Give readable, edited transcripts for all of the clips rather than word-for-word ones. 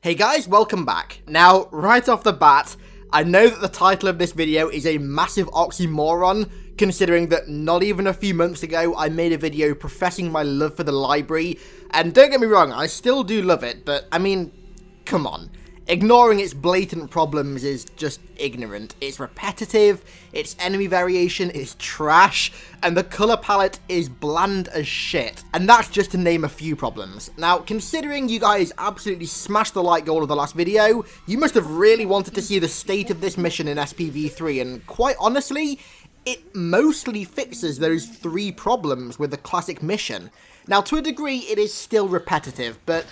Hey guys, welcome back. Now, right off the bat, I know that the title of this video is a massive oxymoron, considering that not even a few months ago I made a video professing my love for the library, and don't get me wrong, I still do love it, but I mean, come on. Ignoring its blatant problems is just ignorant. It's repetitive, its enemy variation is trash, and the colour palette is bland as shit. And that's just to name a few problems. Now, considering you guys absolutely smashed the like goal of the last video, you must have really wanted to see the state of this mission in SPV3, and quite honestly, it mostly fixes those 3 problems with the classic mission. Now, to a degree, it is still repetitive, but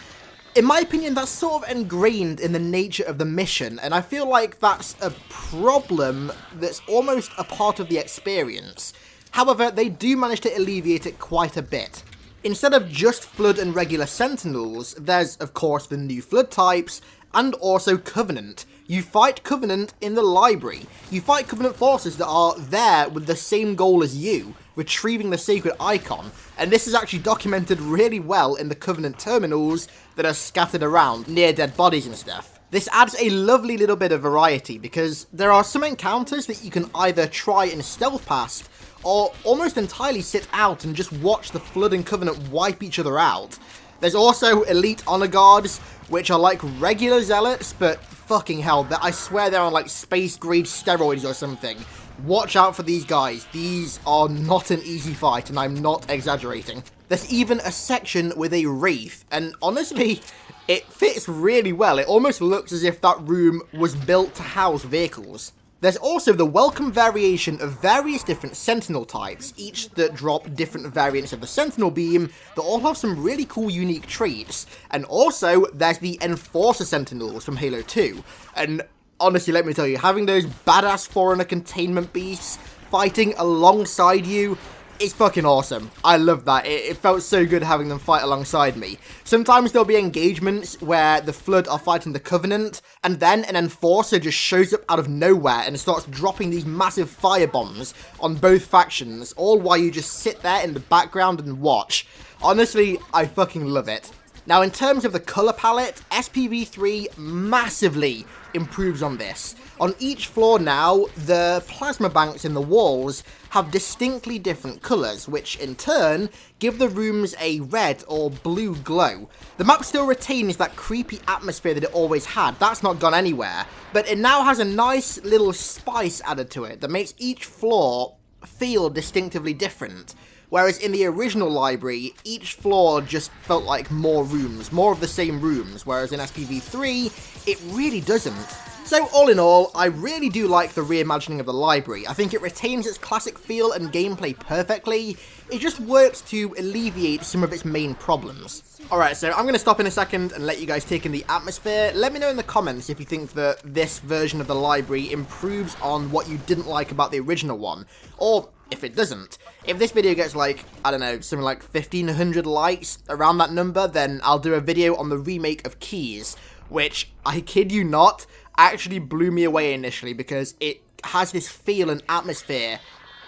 in my opinion, that's sort of ingrained in the nature of the mission, and I feel like that's a problem that's almost a part of the experience. However, they do manage to alleviate it quite a bit. Instead of just Flood and regular Sentinels, there's of course the new Flood types, and also Covenant. You fight Covenant in the library. You fight Covenant forces that are there with the same goal as you, retrieving the sacred icon, and this is actually documented really well in the Covenant terminals that are scattered around near dead bodies and stuff. This adds a lovely little bit of variety because there are some encounters that you can either try and stealth past or almost entirely sit out and just watch the Flood and Covenant wipe each other out. There's also elite honor guards, which are like regular zealots, but fucking hell, I swear they're on like space grade steroids or something. Watch out for these guys. These are not an easy fight, and I'm not exaggerating. There's even a section with a wraith, and honestly, it fits really well. It almost looks as if that room was built to house vehicles. There's also the welcome variation of various different Sentinel types, each that drop different variants of the Sentinel beam that all have some really cool unique traits. And also, there's the Enforcer Sentinels from Halo 2, and honestly, let me tell you, having those badass foreigner containment beasts fighting alongside you is fucking awesome. I love that. It felt so good having them fight alongside me. Sometimes there'll be engagements where the Flood are fighting the Covenant, and then an Enforcer just shows up out of nowhere and starts dropping these massive firebombs on both factions, all while you just sit there in the background and watch. Honestly, I fucking love it. Now, in terms of the colour palette, SPV3 massively improves on this. On each floor now, the plasma banks in the walls have distinctly different colours, which in turn give the rooms a red or blue glow. The map still retains that creepy atmosphere that it always had, that's not gone anywhere, but it now has a nice little spice added to it that makes each floor feel distinctively different. Whereas in the original library, each floor just felt like more rooms, more of the same rooms, whereas in SPV3, it really doesn't. So all in all, I really do like the reimagining of the library. I think it retains its classic feel and gameplay perfectly, it just works to alleviate some of its main problems. Alright, so I'm going to stop in a second and let you guys take in the atmosphere. Let me know in the comments if you think that this version of the library improves on what you didn't like about the original one, or if it doesn't. If this video gets like, I don't know, something like 1500 likes, around that number, then I'll do a video on the remake of Keys, which, I kid you not, actually blew me away initially because it has this feel and atmosphere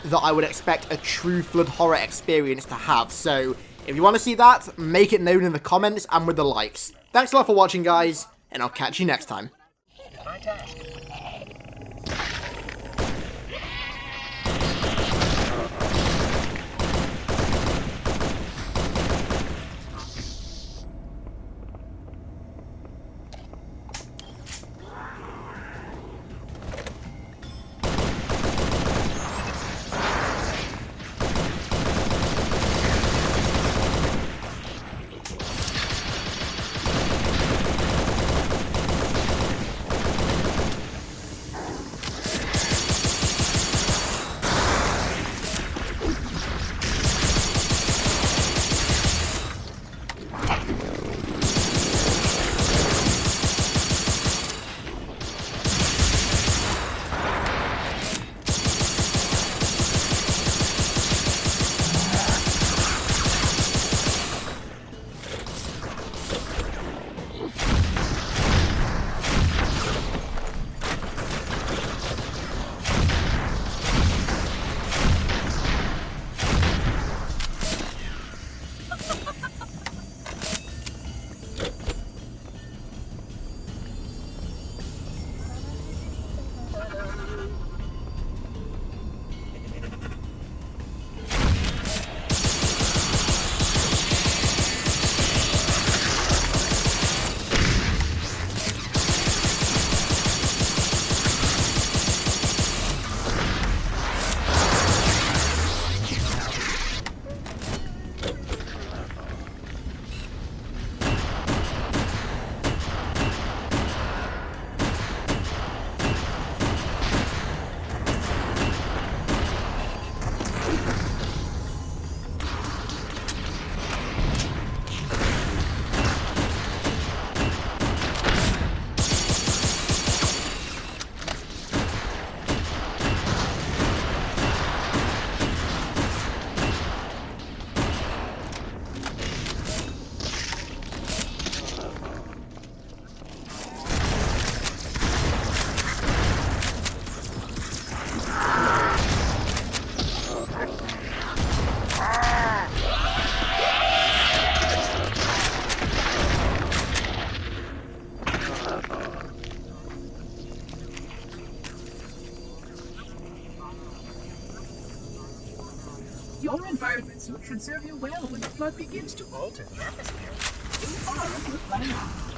that I would expect a true Flood horror experience to have. So if you want to see that, make it known in the comments and with the likes. Thanks a lot for watching, guys, and I'll catch you next time. Your environment suit should serve you well when the flood begins to alter the atmosphere. You are a good planner.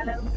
Hello.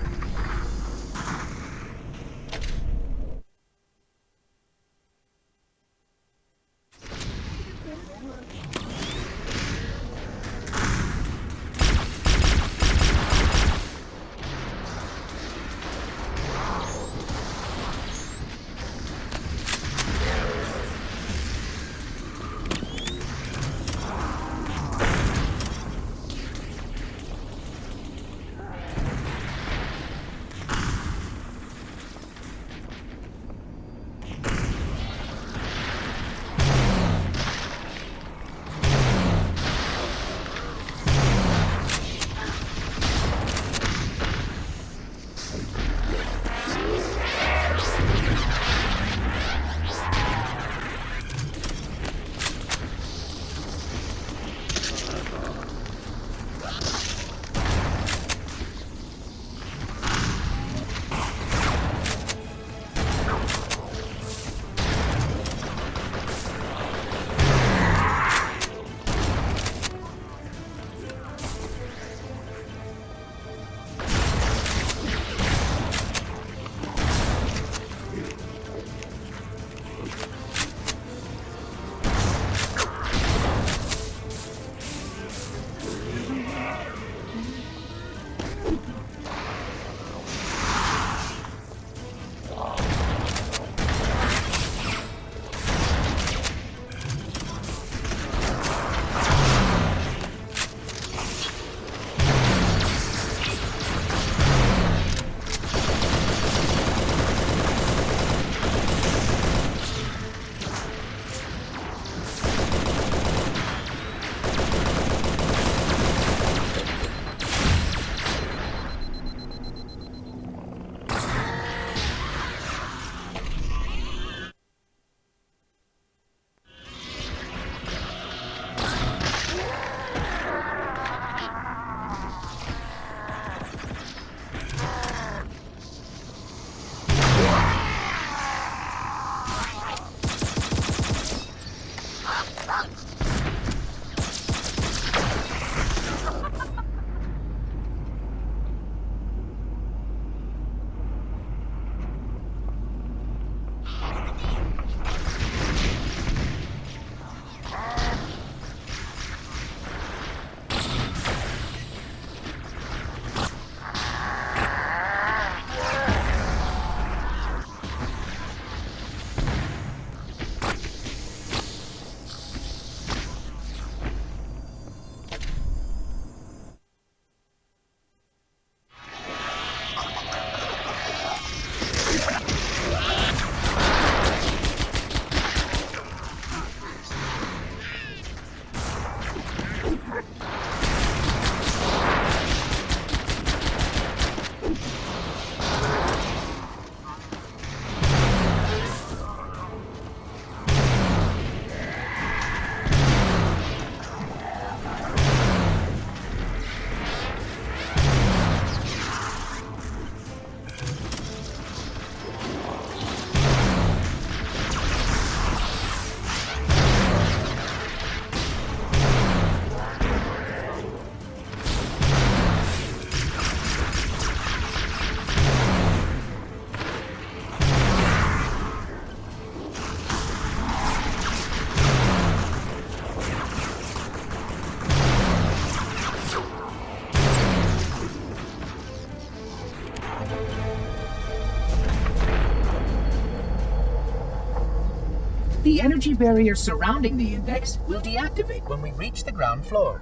energy barrier surrounding the index will deactivate when we reach the ground floor.